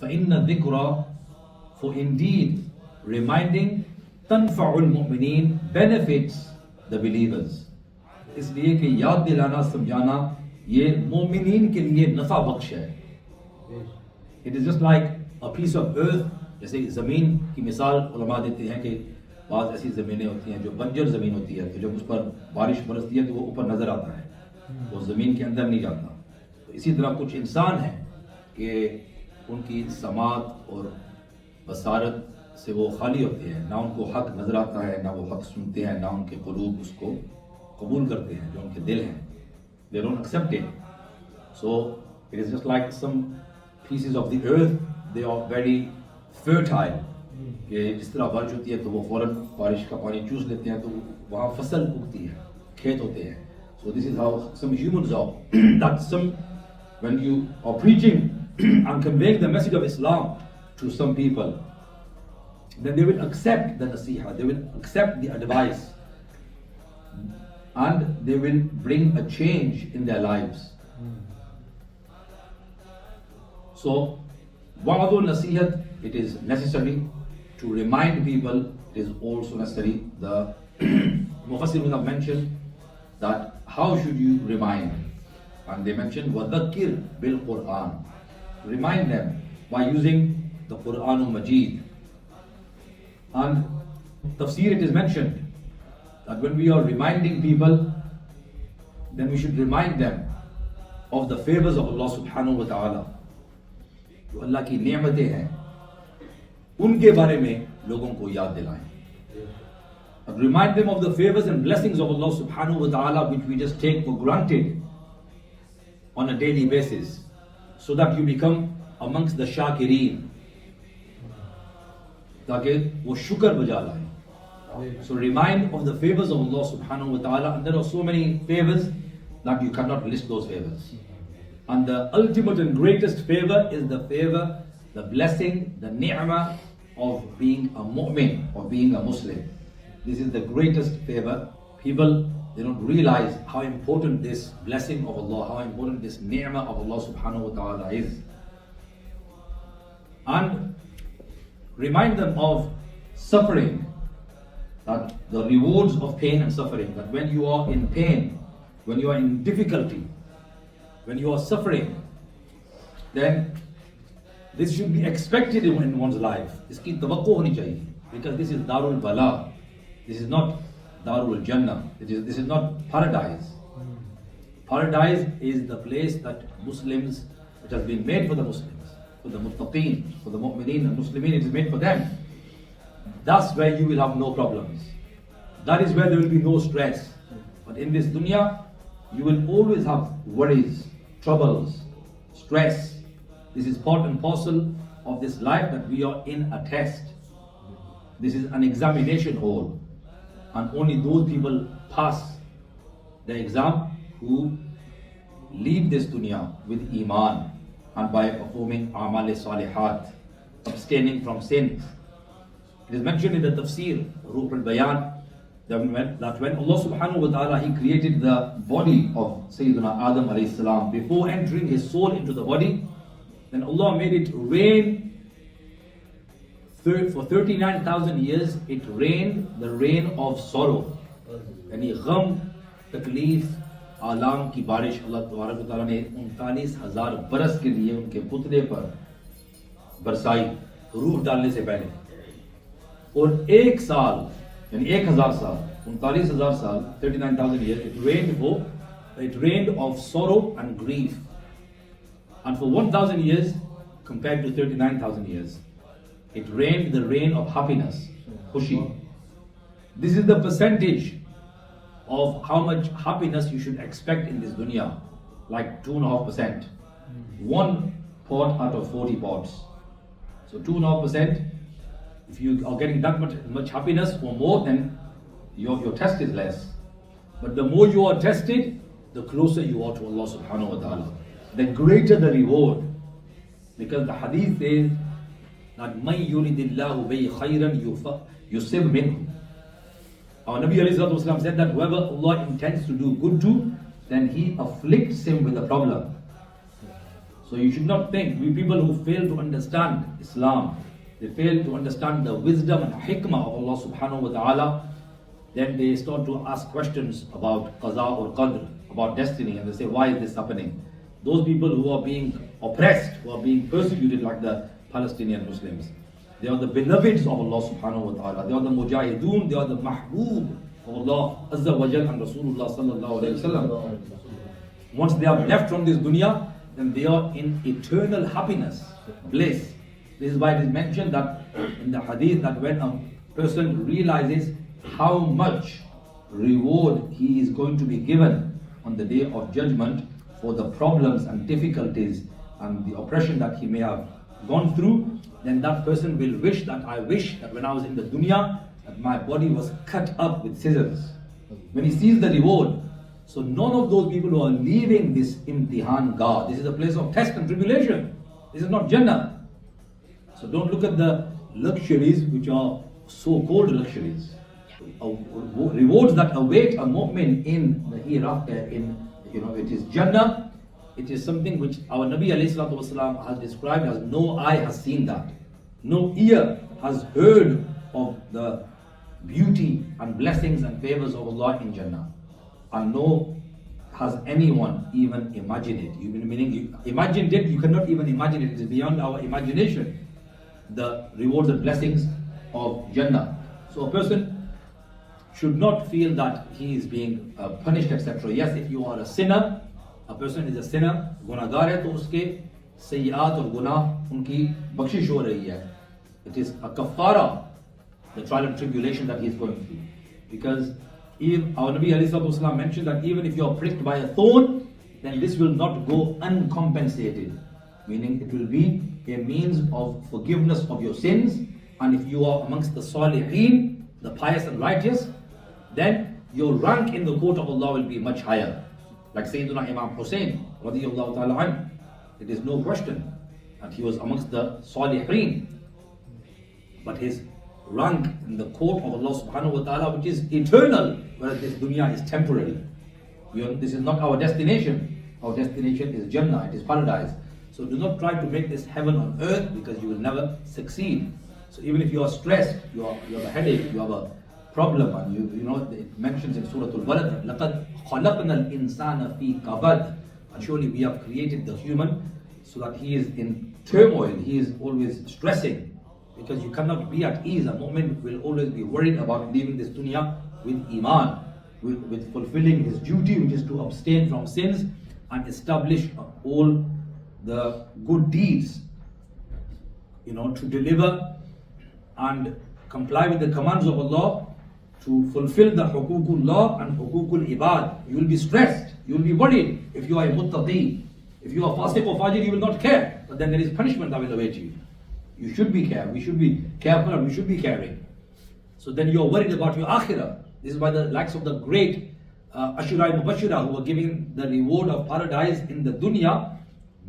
فَإِنَّ الذِّكْرَ, for indeed reminding, تَنْفَعُ الْمُؤْمِنِينَ, benefits the believers. इसलिए कि याद दिलाना समझाना ये मोमिनीन के लिए नफा बख्श है. It is just like a piece of earth. जैसे ज़मीन की मिसाल उलमा देते हैं कि बाज़ ऐसी ज़मीनें होती हैं जो बंजर ज़मीन होती है, तो जब उस पर बारिश बरसती है तो वो ऊपर नज़र आता है, वो ज़मीन के अंदर नहीं जाता. तो इसी तरह कुछ इंसान हैं कि उनकी समात और बसारत से वो खाली होते हैं, ना उनको हक नज़र आता है, ना वो हक सुनते हैं, ना उनके क़ुलूब उसको कबूल करते हैं, जो उनके दिल हैं, they don't accept it. So it is just like some pieces of the earth, they are very fertile. कि जिस तरह बारिश होती है तो वो फौरन बारिश का पानी चूस लेते हैं, तो वहाँ फसल उगती है, खेत होते हैं. So this is how some humans are. That some, when you are preaching and conveying the message of Islam to some people, then they will accept the nasiha, they will accept the advice, and they will bring a change in their lives. So, wa'adul nasihat, it is necessary to remind people. It is also necessary. The Mufassirun have mentioned that how should you remind, and they mentioned وَذَكِّرْ بِالْقُرْآنِ, remind them by using the Qur'an Majid. And tafsir, it is mentioned that when we are reminding people, then we should remind them of the favors of Allah subhanahu wa ta'ala. जो अल्लाह की नेमतें हैं उनके बारे में लोगों को याद दिलाएं. And remind them of the favors and blessings of Allah subhanahu wa ta'ala, which we just take for granted on a daily basis, so that you become amongst the shakireen, ताकि वो शुक्र बजा लाएं. So remind of the favors of Allah subhanahu wa ta'ala, and there are so many favors that you cannot list those favors. And the ultimate and greatest favor is the favor, the blessing, the ni'mah of being a mu'min or being a Muslim. This is the greatest favor. People, they don't realize how important this blessing of Allah, how important this ni'mah of Allah subhanahu wa ta'ala is. And remind them of suffering, that the rewards of pain and suffering, that when you are in pain, when you are in difficulty, when you are suffering, then this should be expected in one's life. Iski tawakko honi chahiye, because this is Darul Bala. This is not Darul Jannah. This is not paradise. Paradise is the place that Muslims, which has been made for the Muslims, for the muttaqeen, for the mu'mineen and Muslimin, it is made for them. That's where you will have no problems. That is where there will be no stress. But in this dunya, you will always have worries, troubles, stress. This is part and parcel of this life, that we are in a test. This is an examination hall, and only those people pass the exam who leave this dunya with iman and by performing amal salihat, abstaining from sins. It is mentioned in the tafsir, Ruh al-Bayan, that when Allah subhanahu wa ta'ala, He created the body of Sayyidina Adam alayhi salam, before entering his soul into the body, then Allah made it rain. For 39,000 years, it rained the rain of sorrow. यानी गम, तकलीफ, आलाम की बारिश अल्लाह तबारक व तआला ने 39,000 बरस के लिए उनके पुतले पर बरसाई, रूह डालने से पहले. और एक साल यानी 1,000 साल, 39,000 साल, 39,000 years, it rained of sorrow and grief. And for 1,000 years, compared to 39,000 years, it rained the rain of happiness, khushi. This is the percentage of how much happiness you should expect in this dunya, like 2.5%. 1 pot out of 40 pots. So 2.5%, if you are getting that much happiness or more, then your test is less. But the more you are tested, the closer you are to Allah subhanahu wa ta'ala, the greater the reward. Because the hadith says that man yuridillahu bihi khayran yusib minhu. Our Nabi alayhi salatu wasalam said that whoever Allah intends to do good to, then He afflicts him with a problem. So you should not think, we people who fail to understand Islam, they fail to understand the wisdom and hikmah of Allah subhanahu wa ta'ala, then they start to ask questions about qaza or qadr, about destiny, and they say, why is this happening? Those people who are being oppressed, who are being persecuted like the Palestinian Muslims, they are the beloveds of Allah subhanahu wa ta'ala, they are the mujahideen, they are the mahboob of Allah Azza wa Jal and Rasulullah sallallahu alayhi wa sallam. Once they are left from this dunya, then they are in eternal happiness, bliss. This is why it is mentioned that in the hadith that when a person realizes how much reward he is going to be given on the day of judgment for the problems and difficulties and the oppression that he may have gone through, then that person will wish that I wish that when I was in the dunya that my body was cut up with scissors. When he sees the reward, so none of those people who are leaving this imtihan God, this is a place of test and tribulation. This is not Jannah. So don't look at the luxuries which are so-called luxuries. Rewards that await a mu'min in the hereafter, it is Jannah. It is something which our Nabi alayhi salatu wasalam has described as no eye has seen that. No ear has heard of the beauty and blessings and favors of Allah in Jannah. And nor has anyone even imagined it. Meaning you imagined it, you cannot even imagine it. It is beyond our imagination. The rewards and blessings of Jannah. So a person should not feel that he is being punished, etc. Yes, if you are a sinner, a person is a sinner, gunagar hai, to uske sayyiat or gunah unki bakshish ho rahi hai. It is a kafara, the trial and tribulation that he is going through. Because our Nabi alayhi salatu wasalam mentioned that even if you are pricked by a thorn, then this will not go uncompensated. Meaning it will be a means of forgiveness of your sins. And if you are amongst the salihin, the pious and righteous, then your rank in the court of Allah will be much higher. Like Sayyidina Imam Hussein radiyallahu ta'ala anhu, it is no question that he was amongst the salihin. But his rank in the court of Allah subhanahu wa ta'ala, which is eternal, whereas this dunya is temporary. This is not our destination. Our destination is Jannah, it is paradise. So do not try to make this heaven on earth, because you will never succeed. So even if you are stressed, you have a headache, you have a problem, and it mentions in Surah Al-Balad, لَقَدْ خَلَقْنَا الْإِنسَانَ فِي كَبَدٍ, and surely we have created the human so that he is in turmoil, he is always stressing. Because you cannot be at ease. A mu'min will always be worried about leaving this dunya with iman, with fulfilling his duty, which is to abstain from sins and establish all the good deeds, to deliver and comply with the commands of Allah, to fulfill the huququllah and huququl ibad. You will be stressed, you will be worried if you are a muttaqi. If you are fasiq or fajir, you will not care, but then there is punishment that will await you. You should be careful, we should be careful, and we should be caring. So then you are worried about your akhirah. This is why the likes of the great Ashrafi who were giving the reward of paradise in the dunya,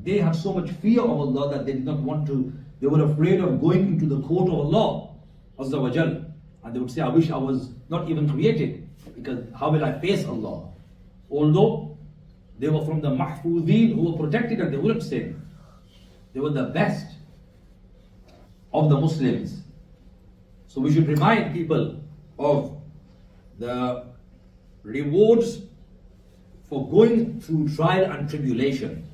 they had so much fear of Allah that they did not want to, they were afraid of going into the court of Allah Azza wa Jal. And they would say, I wish I was not even created, because how will I face Allah? Although they were from the mahfudeen who were protected and they wouldn't sin. They were the best of the Muslims. So we should remind people of the rewards for going through trial and tribulation.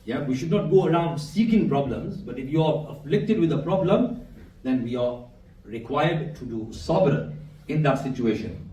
Yeah, we should not go around seeking problems, but if you are afflicted with a problem, then we are required to do sabr in that situation.